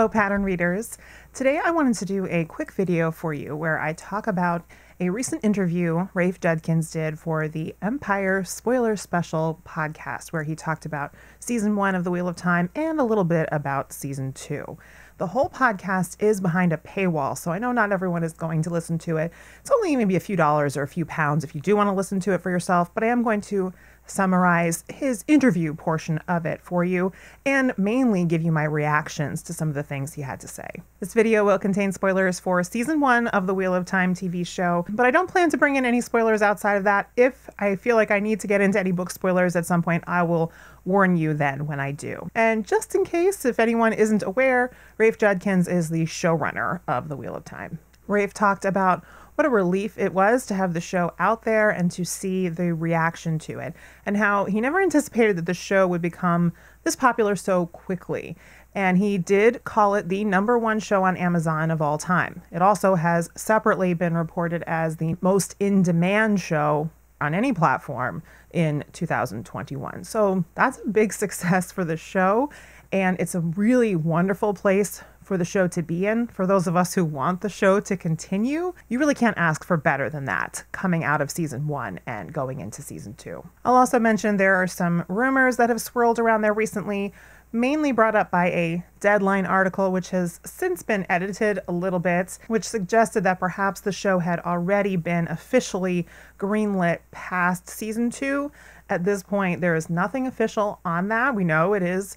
Hello, pattern readers. Today I wanted to do a quick video for you where I talk about a recent interview Rafe Judkins did for the Empire Spoiler Special podcast, where he talked about Season 1 of The Wheel of Time and a little bit about Season 2. The whole podcast is behind a paywall, so I know not everyone is going to listen to it. It's only maybe a few dollars or a few pounds if you do want to listen to it for yourself, but I am going to summarize his interview portion of it for you and mainly give you my reactions to some of the things he had to say. This video will contain spoilers for Season 1 of the Wheel of Time TV show, but I don't plan to bring in any spoilers outside of that. If I feel like I need to get into any book spoilers at some point, I will warn you then when I do. And just in case, if anyone isn't aware, Rafe Judkins is the showrunner of the Wheel of Time. Rafe talked about what a relief it was to have the show out there and to see the reaction to it, and how he never anticipated that the show would become this popular so quickly. And he did call it the #1 show on Amazon of all time. It also has separately been reported as the most in-demand show on any platform in 2021. So that's a big success for the show, and it's a really wonderful place for the show to be in. For those of us who want the show to continue, you really can't ask for better than that coming out of Season 1 and going into Season 2. I'll also mention there are some rumors that have swirled around there recently, mainly brought up by a Deadline article, which has since been edited a little bit, which suggested that perhaps the show had already been officially greenlit past Season 2. At this point, there is nothing official on that. We know it is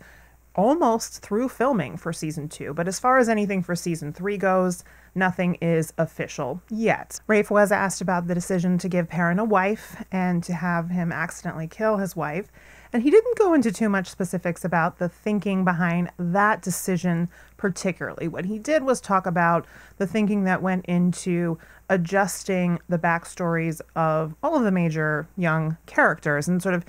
almost through filming for Season 2, but as far as anything for Season 3 goes, nothing is official yet. Rafe was asked about the decision to give Perrin a wife and to have him accidentally kill his wife, and he didn't go into too much specifics about the thinking behind that decision particularly. What he did was talk about the thinking that went into adjusting the backstories of all of the major young characters and sort of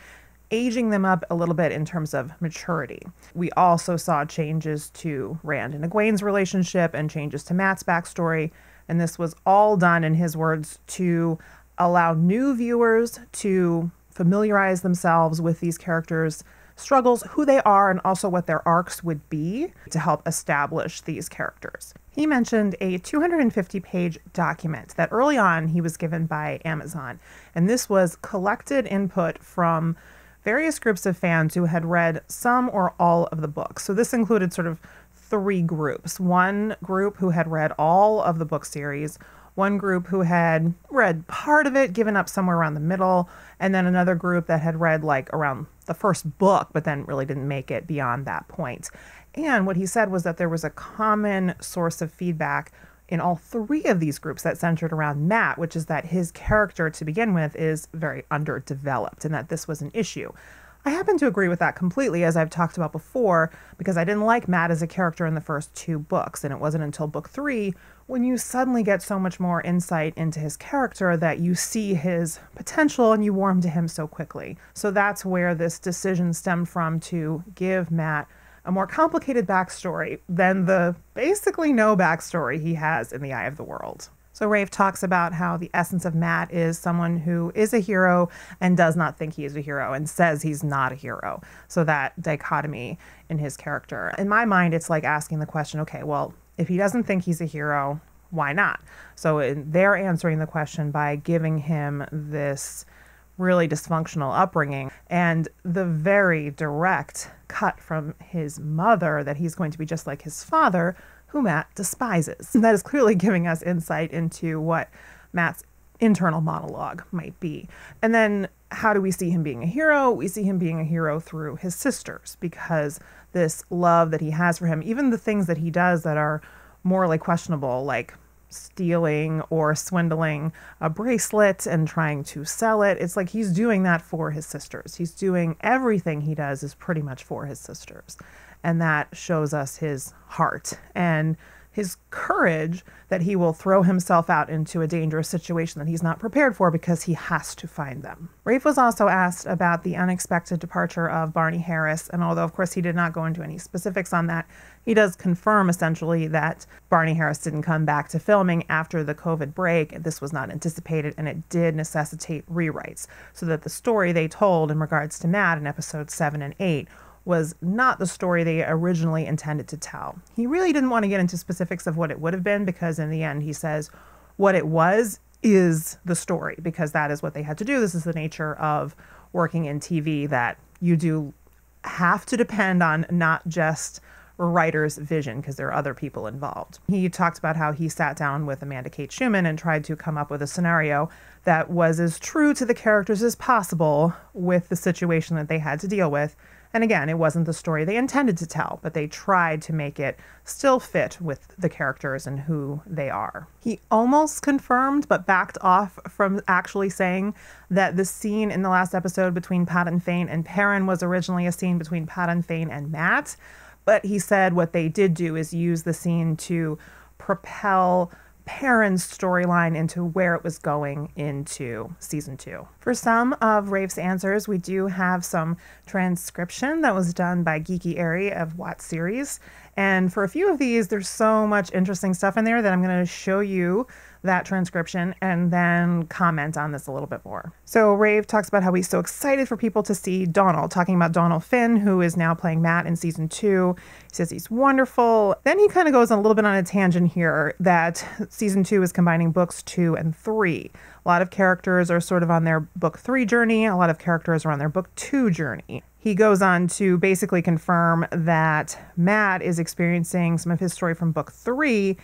aging them up a little bit in terms of maturity. We also saw changes to Rand and Egwene's relationship and changes to Matt's backstory, and this was all done, in his words, to allow new viewers to familiarize themselves with these characters' struggles, who they are, and also what their arcs would be to help establish these characters. He mentioned a 250-page document that early on he was given by Amazon, and this was collected input from various groups of fans who had read some or all of the books. So this included sort of 3 groups. One group who had read all of the book series, one group who had read part of it, given up somewhere around the middle, and then another group that had read like around the first book, but then really didn't make it beyond that point. And what he said was that there was a common source of feedback in all 3 of these groups that centered around Matt, which is that his character to begin with is very underdeveloped and that this was an issue. I happen to agree with that completely, as I've talked about before, because I didn't like Matt as a character in the first 2 books, and it wasn't until book 3 when you suddenly get so much more insight into his character that you see his potential and you warm to him so quickly. So that's where this decision stemmed from, to give Matt a more complicated backstory than the basically no backstory he has in the Eye of the World. So Rafe talks about how the essence of Matt is someone who is a hero and does not think he is a hero and says he's not a hero. So that dichotomy in his character. In my mind, it's like asking the question, okay, well, if he doesn't think he's a hero, why not? So they're answering the question by giving him this really dysfunctional upbringing and the very direct cut from his mother that he's going to be just like his father, who Matt despises. And that is clearly giving us insight into what Matt's internal monologue might be. And then how do we see him being a hero? We see him being a hero through his sisters, because this love that he has for him, even the things that he does that are morally questionable, like stealing or swindling a bracelet and trying to sell it. It's like he's doing that for his sisters. He's doing everything he does is pretty much for his sisters. And that shows us his heart and his courage that he will throw himself out into a dangerous situation that he's not prepared for because he has to find them. Rafe was also asked about the unexpected departure of Barney Harris, and although of course he did not go into any specifics on that, he does confirm essentially that Barney Harris didn't come back to filming after the COVID break. This was not anticipated, and it did necessitate rewrites, so that the story they told in regards to Matt in episodes 7 and 8 was not the story they originally intended to tell. He really didn't want to get into specifics of what it would have been, because in the end he says what it was is the story, because that is what they had to do. This is the nature of working in TV, that you do have to depend on not just writer's vision, because there are other people involved. He talked about how he sat down with Amanda Kate Schumann and tried to come up with a scenario that was as true to the characters as possible with the situation that they had to deal with. And again, it wasn't the story they intended to tell, but they tried to make it still fit with the characters and who they are. He almost confirmed, but backed off from actually saying that the scene in the last episode between Padan Fain and Perrin was originally a scene between Padan Fain and Matt. But he said what they did do is use the scene to propel Perrin's storyline into where it was going into season 2. For some of Rafe's answers, we do have some transcription that was done by Geeky Airy of What Series. And for a few of these, there's so much interesting stuff in there that I'm going to show you that transcription and then comment on this a little bit more. So Rafe talks about how he's so excited for people to see Donald, talking about Donald Finn, who is now playing Matt in season 2. He says he's wonderful. Then he kind of goes a little bit on a tangent here that season 2 is combining books 2 and 3. A lot of characters are sort of on their book 3 journey. A lot of characters are on their book 2 journey. He goes on to basically confirm that Matt is experiencing some of his story from book 3,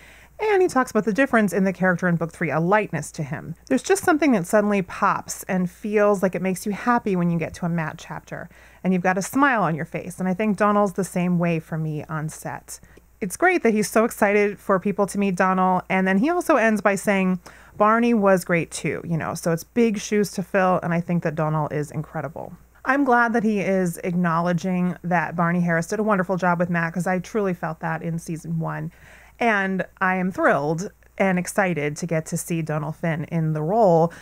and he talks about the difference in the character in book 3, a lightness to him. There's just something that suddenly pops and feels like it makes you happy when you get to a Matt chapter, and you've got a smile on your face. And I think Donald's the same way for me on set. It's great that he's so excited for people to meet Donald, and then he also ends by saying Barney was great too, so it's big shoes to fill, and I think that Donald is incredible. I'm glad that he is acknowledging that Barney Harris did a wonderful job with Matt, because I truly felt that in season 1. And I am thrilled and excited to get to see Donald Finn in the role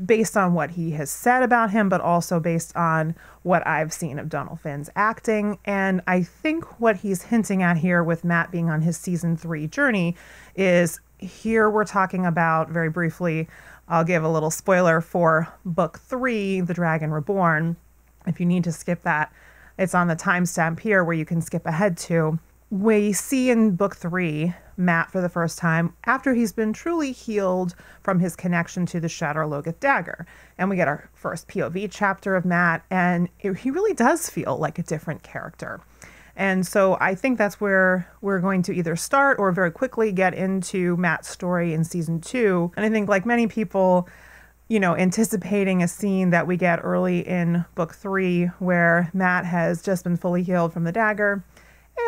based on what he has said about him, but also based on what I've seen of Donald Finn's acting. And I think what he's hinting at here with Matt being on his season 3 journey is, here we're talking about, very briefly, I'll give a little spoiler for book 3, The Dragon Reborn. If you need to skip that, it's on the timestamp here where you can skip ahead to. We see in book 3 Matt for the first time after he's been truly healed from his connection to the Shadar Logoth dagger. And we get our first POV chapter of Matt, and he really does feel like a different character. And so I think that's where we're going to either start or very quickly get into Matt's story in season 2. And I think, like many people, anticipating a scene that we get early in book 3 where Matt has just been fully healed from the dagger,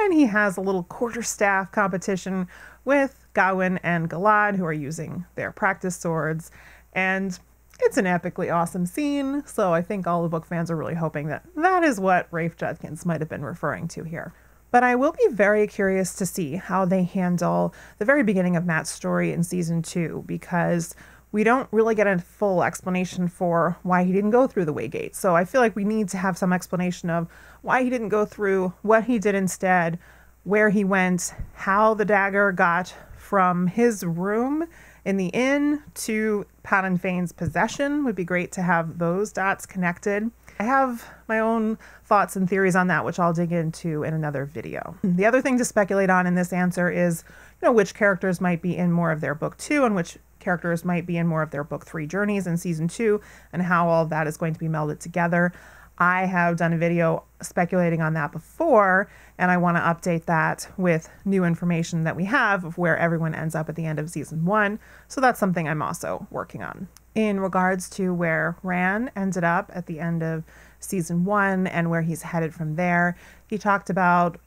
and he has a little quarterstaff competition with Gawain and Galad, who are using their practice swords. And it's an epically awesome scene, so I think all the book fans are really hoping that that is what Rafe Judkins might have been referring to here. But I will be very curious to see how they handle the very beginning of Matt's story in season 2, because we don't really get a full explanation for why he didn't go through the Waygate. So I feel like we need to have some explanation of why he didn't go through, what he did instead, where he went, how the dagger got from his room in the inn to Padan Fain's possession. Would be great to have those dots connected. I have my own thoughts and theories on that, which I'll dig into in another video. The other thing to speculate on in this answer is, which characters might be in more of their book 2 and which characters might be in more of their book 3 journeys in season 2, and how all of that is going to be melded together. I have done a video speculating on that before, and I want to update that with new information that we have of where everyone ends up at the end of season 1. So that's something I'm also working on. In regards to where Ran ended up at the end of season 1 and where he's headed from there, he talked about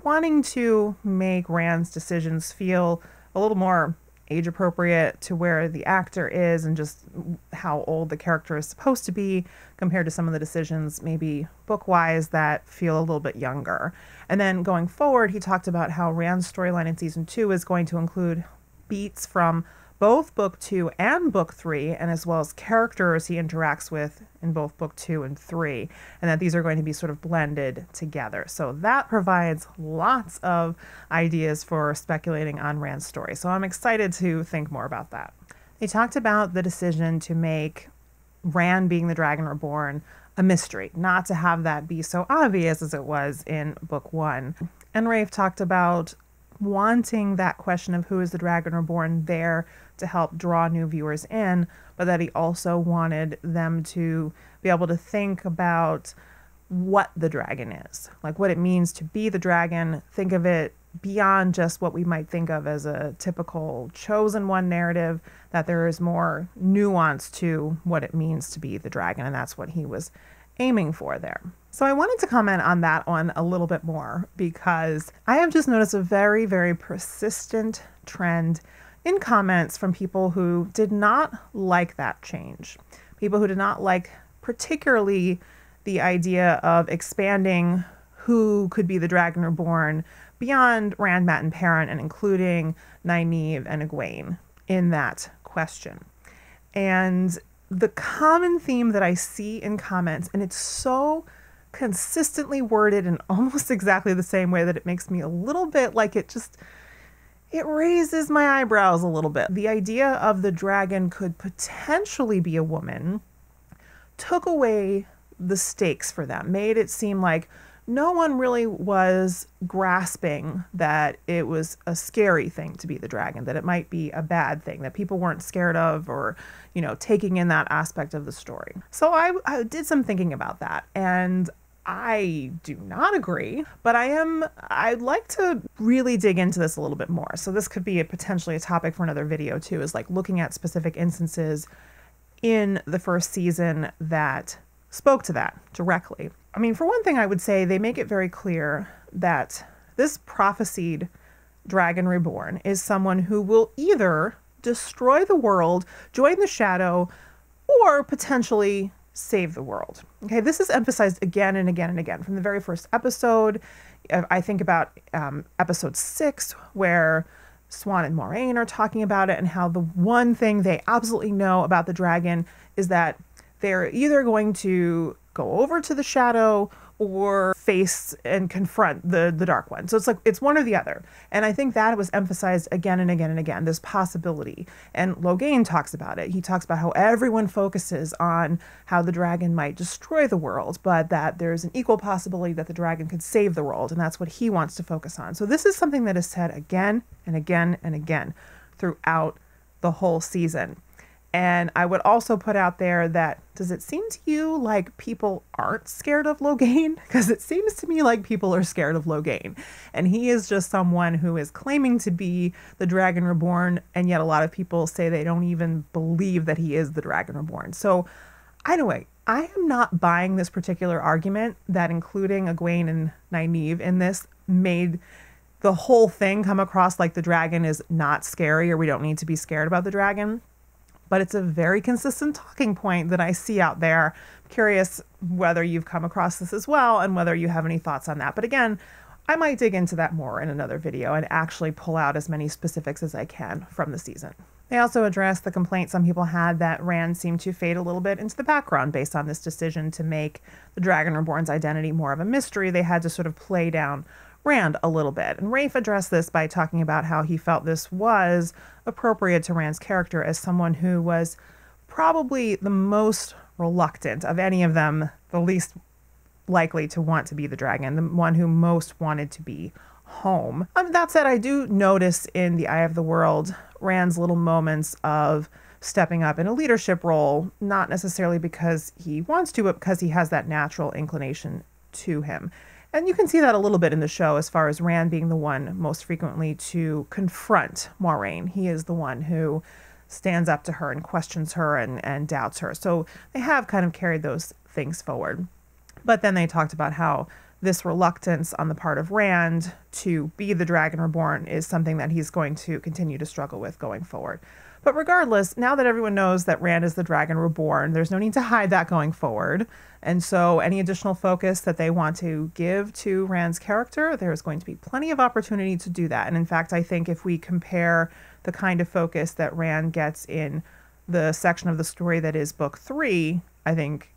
wanting to make Ran's decisions feel a little more age appropriate to where the actor is and just how old the character is supposed to be compared to some of the decisions maybe book-wise that feel a little bit younger. And then going forward, he talked about how Rand's storyline in season 2 is going to include beats from both book 2 and book 3, and as well as characters he interacts with in both book 2 and 3, and that these are going to be sort of blended together. So that provides lots of ideas for speculating on Rand's story. So I'm excited to think more about that. They talked about the decision to make Rand being the Dragon Reborn a mystery, not to have that be so obvious as it was in book 1. And Rafe talked about wanting that question of who is the Dragon Reborn there to help draw new viewers in, but that he also wanted them to be able to think about what the dragon is, like what it means to be the dragon. Think of it beyond just what we might think of as a typical chosen one narrative, that there is more nuance to what it means to be the dragon, and that's what he was aiming for there. So I wanted to comment on that one a little bit more, because I have just noticed a very, very persistent trend in comments from people who did not like that change. People who did not like particularly the idea of expanding who could be the Dragon Reborn beyond Rand, Mat, and Perrin, and including Nynaeve and Egwene in that question. And the common theme that I see in comments, and it's so consistently worded in almost exactly the same way that it makes me a little bit like it raises my eyebrows a little bit. The idea of the dragon could potentially be a woman took away the stakes for them, made it seem like no one really was grasping that it was a scary thing to be the dragon, that it might be a bad thing, that people weren't scared of or, taking in that aspect of the story. So I did some thinking about that, and I do not agree, but I'd like to really dig into this a little bit more. So this could be potentially a topic for another video too, is like looking at specific instances in the first season that spoke to that directly. I mean, for one thing, I would say they make it very clear that this prophesied Dragon Reborn is someone who will either destroy the world, join the Shadow, or potentially save the world. Okay, this is emphasized again and again and again. From the very first episode, I think about episode 6, where Swan and Moraine are talking about it, and how the one thing they absolutely know about the dragon is that they're either going to go over to the Shadow or face and confront the Dark One. So it's one or the other. And I think that was emphasized again and again and again, this possibility. And Logain talks about it. He talks about how everyone focuses on how the dragon might destroy the world, but that there's an equal possibility that the dragon could save the world, and that's what he wants to focus on. So this is something that is said again and again and again throughout the whole season. And I would also put out there that, does it seem to you like people aren't scared of Logain? Because it seems to me like people are scared of Logain. And he is just someone who is claiming to be the Dragon Reborn, and yet a lot of people say they don't even believe that he is the Dragon Reborn. So anyway, I am not buying this particular argument that including Egwene and Nynaeve in this made the whole thing come across like the dragon is not scary, or we don't need to be scared about the dragon. But it's a very consistent talking point that I see out there. I'm curious whether you've come across this as well, and whether you have any thoughts on that. But again, I might dig into that more in another video and actually pull out as many specifics as I can from the season. They also addressed the complaint some people had that Rand seemed to fade a little bit into the background based on this decision to make the Dragon Reborn's identity more of a mystery. They had to sort of play down Rand a little bit. And Rafe addressed this by talking about how he felt this was appropriate to Rand's character as someone who was probably the most reluctant of any of them, the least likely to want to be the dragon, the one who most wanted to be home. That said, I do notice in The Eye of the World Rand's little moments of stepping up in a leadership role, not necessarily because he wants to, but because he has that natural inclination to him. And you can see that a little bit in the show, as far as Rand being the one most frequently to confront Moraine. He is the one who stands up to her and questions her and doubts her. So they have kind of carried those things forward. But then they talked about how this reluctance on the part of Rand to be the Dragon Reborn is something that he's going to continue to struggle with going forward. But regardless, now that everyone knows that Rand is the Dragon Reborn, there's no need to hide that going forward. And so any additional focus that they want to give to Rand's character, there's going to be plenty of opportunity to do that. And in fact, I think if we compare the kind of focus that Rand gets in the section of the story that is book 3, I think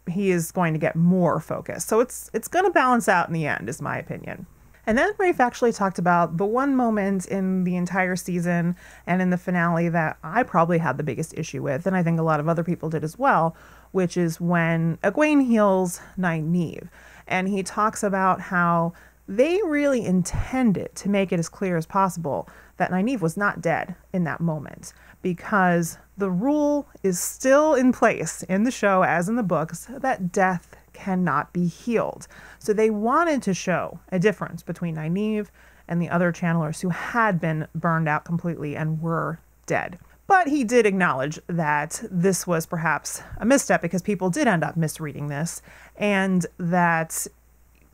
he is going to get more focus. So it's going to balance out in the end, is my opinion. And then Rafe actually talked about the one moment in the entire season and in the finale that I probably had the biggest issue with, and I think a lot of other people did as well, which is when Egwene heals Nynaeve. And he talks about how they really intended to make it as clear as possible that Nynaeve was not dead in that moment, because the rule is still in place in the show, as in the books, that death cannot be healed. So they wanted to show a difference between Nynaeve and the other channelers who had been burned out completely and were dead. But he did acknowledge that this was perhaps a misstep because people did end up misreading this, and that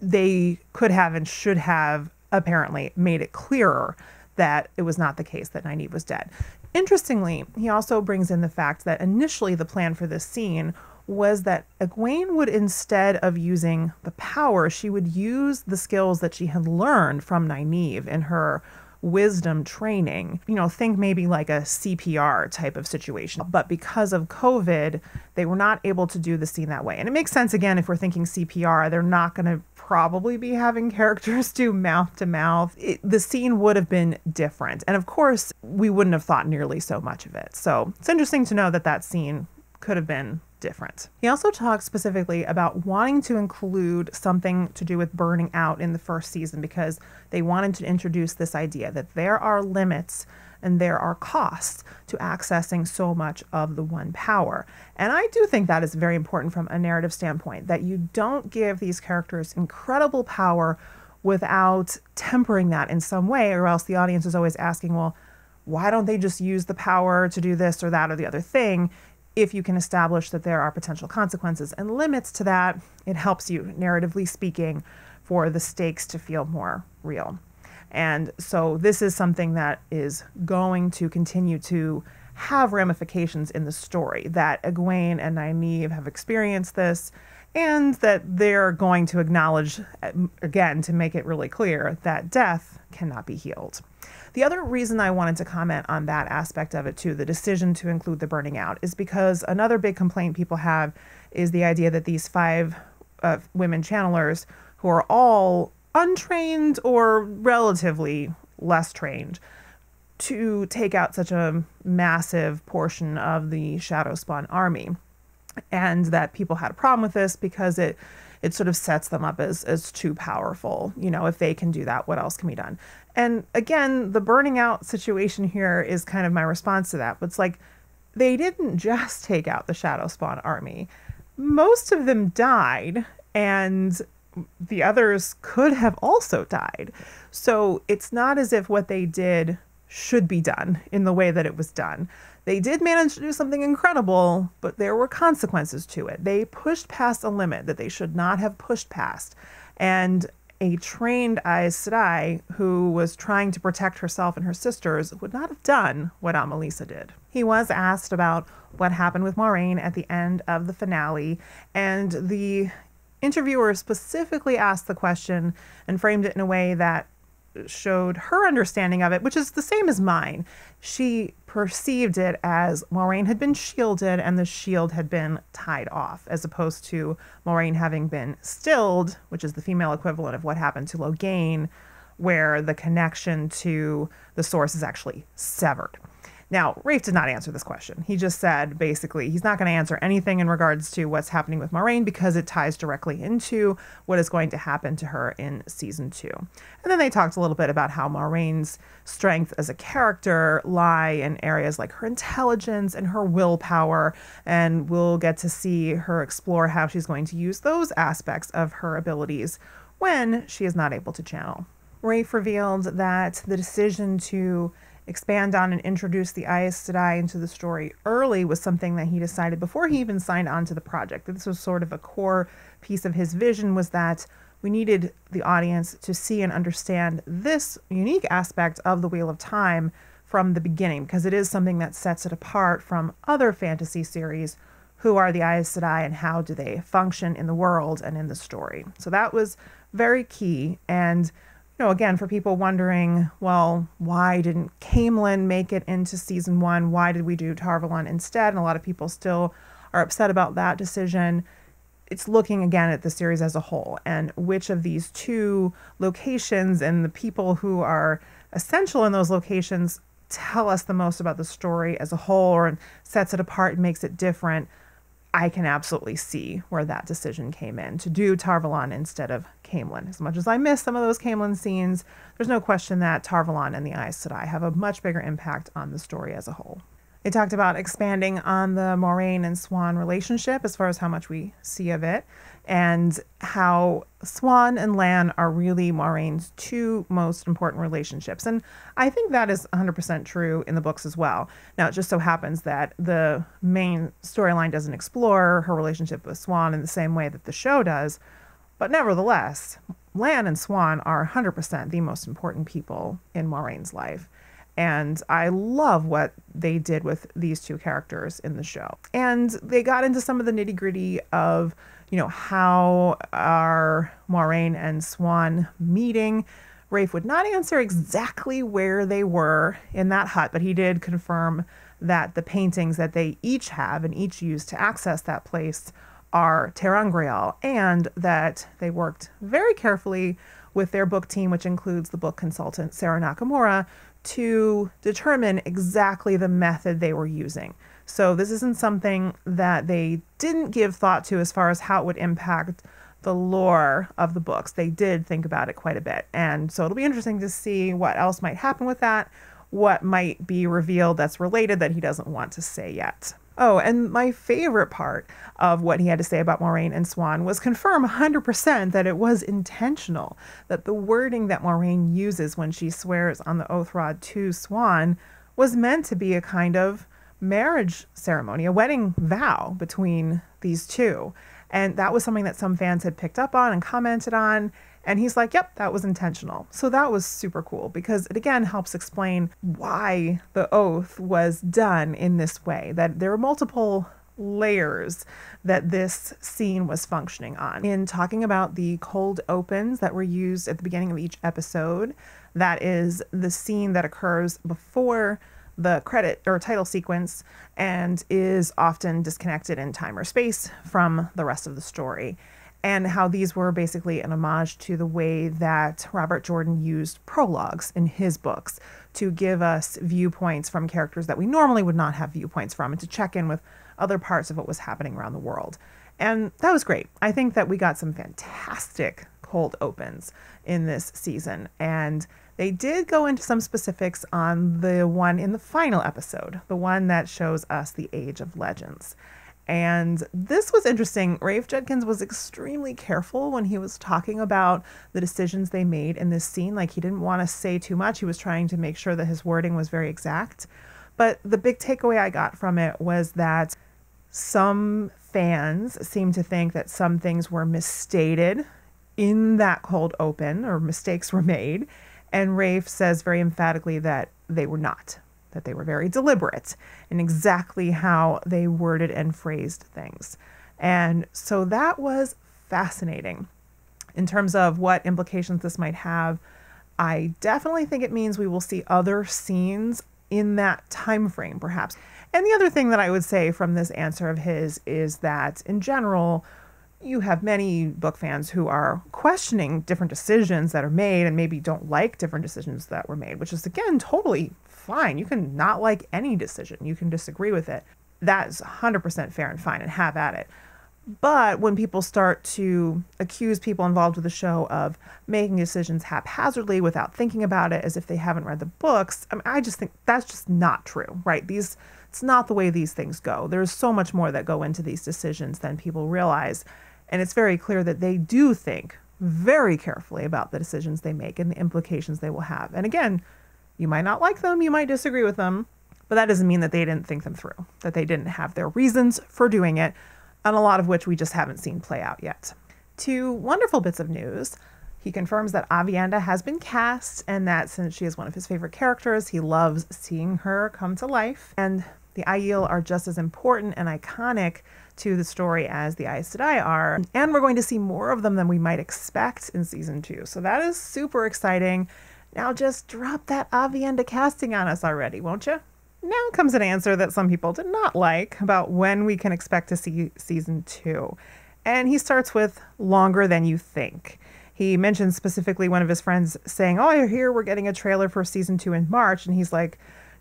they could have and should have apparently made it clearer that it was not the case that Nynaeve was dead. Interestingly, he also brings in the fact that initially the plan for this scene was that Egwene would, instead of using the power, she would use the skills that she had learned from Nynaeve in her wisdom training. You know, think maybe like a CPR type of situation. But because of COVID, they were not able to do the scene that way. And it makes sense, again, if we're thinking CPR, they're not going to probably be having characters do mouth to mouth. The scene would have been different. And of course, we wouldn't have thought nearly so much of it. So it's interesting to know that that scene could have been different. He also talks specifically about wanting to include something to do with burning out in the first season, because they wanted to introduce this idea that there are limits and there are costs to accessing so much of the one power. And I do think that is very important from a narrative standpoint, that you don't give these characters incredible power without tempering that in some way, or else the audience is always asking, well, why don't they just use the power to do this or that or the other thing? If you can establish that there are potential consequences and limits to that, it helps you, narratively speaking, for the stakes to feel more real. And so this is something that is going to continue to have ramifications in the story, that Egwene and Nynaeve have experienced this, and that they're going to acknowledge, again, to make it really clear, that death cannot be healed. The other reason I wanted to comment on that aspect of it too, the decision to include the burning out, is because another big complaint people have is the idea that these 5 women channelers, who are all untrained or relatively less trained, to take out such a massive portion of the Shadow Spawn army. And that people had a problem with this because it sort of sets them up as too powerful. You know, if they can do that, what else can be done? And again, the burning out situation here is kind of my response to that. It's like, they didn't just take out the Shadow Spawn army. Most of them died, and the others could have also died. So it's not as if what they did should be done in the way that it was done. They did manage to do something incredible, but there were consequences to it. They pushed past a limit that they should not have pushed past. And a trained Aes Sedai who was trying to protect herself and her sisters would not have done what Amelisa did. He was asked about what happened with Moiraine at the end of the finale, and the interviewer specifically asked the question and framed it in a way that showed her understanding of it, which is the same as mine. She perceived it as Moiraine had been shielded and the shield had been tied off, as opposed to Moiraine having been stilled, which is the female equivalent of what happened to Logain, where the connection to the source is actually severed. Now, Rafe did not answer this question. He just said, basically, he's not going to answer anything in regards to what's happening with Moiraine because it ties directly into what is going to happen to her in season 2. And then they talked a little bit about how Moraine's strength as a character lie in areas like her intelligence and her willpower, and we'll get to see her explore how she's going to use those aspects of her abilities when she is not able to channel. Rafe revealed that the decision to expand on and introduce the Aes Sedai into the story early was something that he decided before he even signed on to the project. This was sort of a core piece of his vision, was that we needed the audience to see and understand this unique aspect of the Wheel of Time from the beginning, because it is something that sets it apart from other fantasy series. Who are the Aes Sedai and how do they function in the world and in the story? So that was very key. And again, for people wondering, well, why didn't Caemlyn make it into season 1? Why did we do Tarvalon instead? And a lot of people still are upset about that decision. It's looking again at the series as a whole and which of these 2 locations and the people who are essential in those locations tell us the most about the story as a whole, or sets it apart and makes it different. I can absolutely see where that decision came in to do Tar-Valon instead of Caemlyn. As much as I miss some of those Caemlyn scenes, there's no question that Tar-Valon and the Aes Sedai have a much bigger impact on the story as a whole. They talked about expanding on the Moiraine and Siuan relationship as far as how much we see of it, and how Siuan and Lan are really Moiraine's two most important relationships. And I think that is 100% true in the books as well. Now, it just so happens that the main storyline doesn't explore her relationship with Siuan in the same way that the show does, but nevertheless, Lan and Siuan are 100% the most important people in Moiraine's life. And I love what they did with these two characters in the show. And they got into some of the nitty-gritty of, how are Moiraine and Siuan meeting. Rafe would not answer exactly where they were in that hut, but he did confirm that the paintings that they each have and each use to access that place are ter'angreal, and that they worked very carefully with their book team, which includes the book consultant Sarah Nakamura, to determine exactly the method they were using. So this isn't something that they didn't give thought to as far as how it would impact the lore of the books. They did think about it quite a bit. And so it'll be interesting to see what else might happen with that, what might be revealed that's related that he doesn't want to say yet. Oh, and my favorite part of what he had to say about Moiraine and Siuan was confirm 100% that it was intentional, that the wording that Moiraine uses when she swears on the oath rod to Siuan was meant to be a kind of marriage ceremony, a wedding vow between these two. And that was something that some fans had picked up on and commented on. And he's like, yep, that was intentional. So that was super cool because it again helps explain why the oath was done in this way, that there were multiple layers that this scene was functioning on. In talking about the cold opens that were used at the beginning of each episode, that is the scene that occurs before the credit or title sequence and is often disconnected in time or space from the rest of the story. And how these were basically an homage to the way that Robert Jordan used prologues in his books to give us viewpoints from characters that we normally would not have viewpoints from, and to check in with other parts of what was happening around the world. And that was great. I think that we got some fantastic cold opens in this season, and they did go into some specifics on the one in the final episode, the one that shows us the Age of Legends. And this was interesting. Rafe Judkins was extremely careful when he was talking about the decisions they made in this scene. Like, he didn't want to say too much. He was trying to make sure that his wording was very exact. But the big takeaway I got from it was that some fans seem to think that some things were misstated in that cold open, or mistakes were made. And Rafe says very emphatically that they were not, that they were very deliberate in exactly how they worded and phrased things. And so that was fascinating. In terms of what implications this might have, I definitely think it means we will see other scenes in that time frame, perhaps. And the other thing that I would say from this answer of his is that, in general, you have many book fans who are questioning different decisions that are made and maybe don't like different decisions that were made, which is, again, totally fine. You can not like any decision. You can disagree with it. That is 100% fair and fine, and have at it. But when people start to accuse people involved with the show of making decisions haphazardly without thinking about it, as if they haven't read the books, I just think that's just not true, right? It's not the way these things go. There's so much more that go into these decisions than people realize. And it's very clear that they do think very carefully about the decisions they make and the implications they will have. And again, you might not like them, you might disagree with them, but that doesn't mean that they didn't think them through, that they didn't have their reasons for doing it, and a lot of which we just haven't seen play out yet. Two wonderful bits of news. He confirms that Aviendha has been cast, and that since she is one of his favorite characters, he loves seeing her come to life. And the Aiel are just as important and iconic to the story as the Aes Sedai are. And we're going to see more of them than we might expect in season 2. So that is super exciting. Now just drop that Aviendha casting on us already, won't you? Now comes an answer that some people did not like about when we can expect to see season 2. And he starts with longer than you think. He mentions specifically one of his friends saying, oh, I hear we're getting a trailer for season 2 in March. And he's like,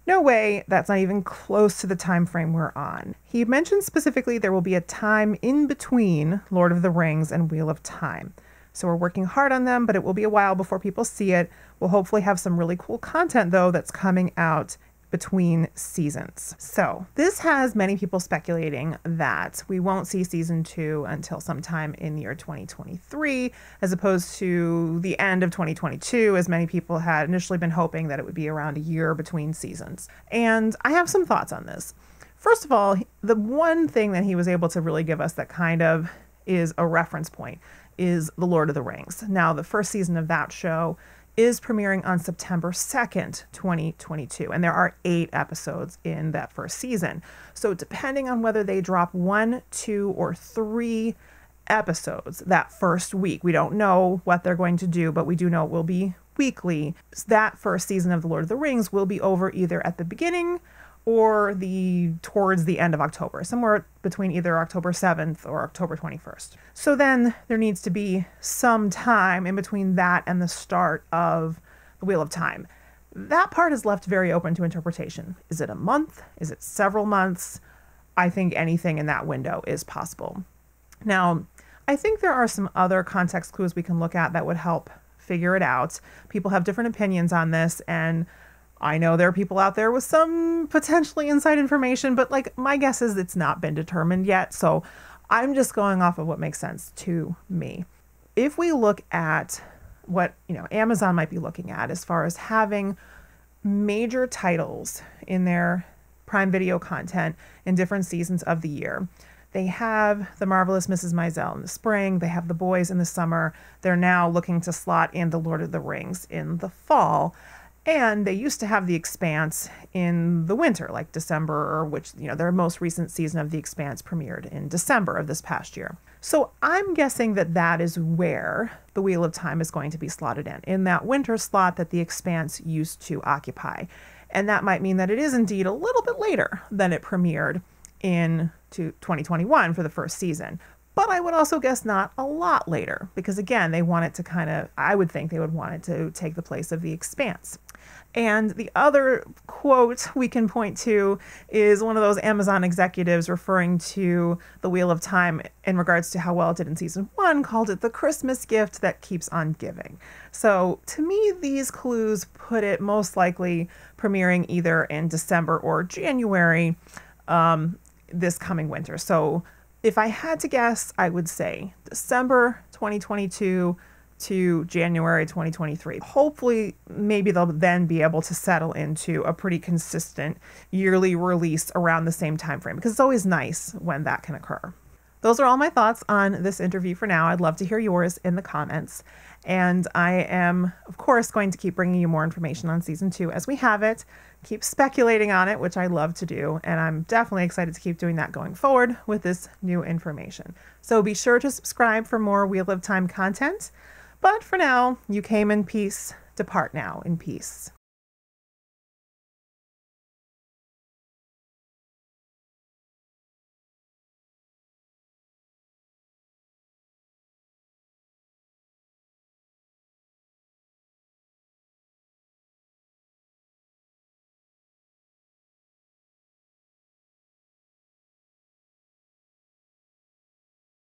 No way, that's not even close to the time frame we're on. He mentioned specifically there will be a time in between Lord of the Rings and Wheel of Time. So we're working hard on them, but it will be a while before people see it. We'll hopefully have some really cool content, though, that's coming out between seasons. So this has many people speculating that we won't see season 2 until sometime in the year 2023, as opposed to the end of 2022, as many people had initially been hoping that it would be around a year between seasons. And I have some thoughts on this. First of all, the one thing that he was able to really give us that kind of is a reference point is The Lord of the Rings. Now, the first season of that show is premiering on September 2nd, 2022. And there are 8 episodes in that first season. So depending on whether they drop 1, 2, or 3 episodes that first week, we don't know what they're going to do, but we do know it will be weekly. That first season of The Lord of the Rings will be over either at the beginning or towards the end of October, somewhere between either October 7th or October 21st. So then there needs to be some time in between that and the start of the Wheel of Time. That part is left very open to interpretation. Is it a month? Is it several months? I think anything in that window is possible. Now, I think there are some other context clues we can look at that would help figure it out. People have different opinions on this, and I know there are people out there with some potentially inside information, but my guess is it's not been determined yet. So I'm just going off of what makes sense to me. If we look at what, Amazon might be looking at as far as having major titles in their Prime Video content in different seasons of the year. They have The Marvelous Mrs. Maisel in the spring. They have The Boys in the summer. They're now looking to slot in The Lord of the Rings in the fall. And they used to have The Expanse in the winter, like December, or which, their most recent season of The Expanse premiered in December of this past year. So I'm guessing that that is where the Wheel of Time is going to be slotted in that winter slot that The Expanse used to occupy. And that might mean that it is indeed a little bit later than it premiered in 2021 for the first season. But I would also guess not a lot later, because again, they want it to I would think they would want it to take the place of The Expanse. And the other quote we can point to is one of those Amazon executives referring to the Wheel of Time in regards to how well it did in season 1, called it the Christmas gift that keeps on giving. So to me, these clues put it most likely premiering either in December or January this coming winter. So if I had to guess, I would say December 2022 to January 2023. Hopefully, maybe they'll then be able to settle into a pretty consistent yearly release around the same time frame, because it's always nice when that can occur. Those are all my thoughts on this interview for now. I'd love to hear yours in the comments. And I am, of course, going to keep bringing you more information on season 2 as we have it, keep speculating on it, which I love to do. And I'm definitely excited to keep doing that going forward with this new information. So be sure to subscribe for more Wheel of Time content. But for now, you came in peace, depart now in peace.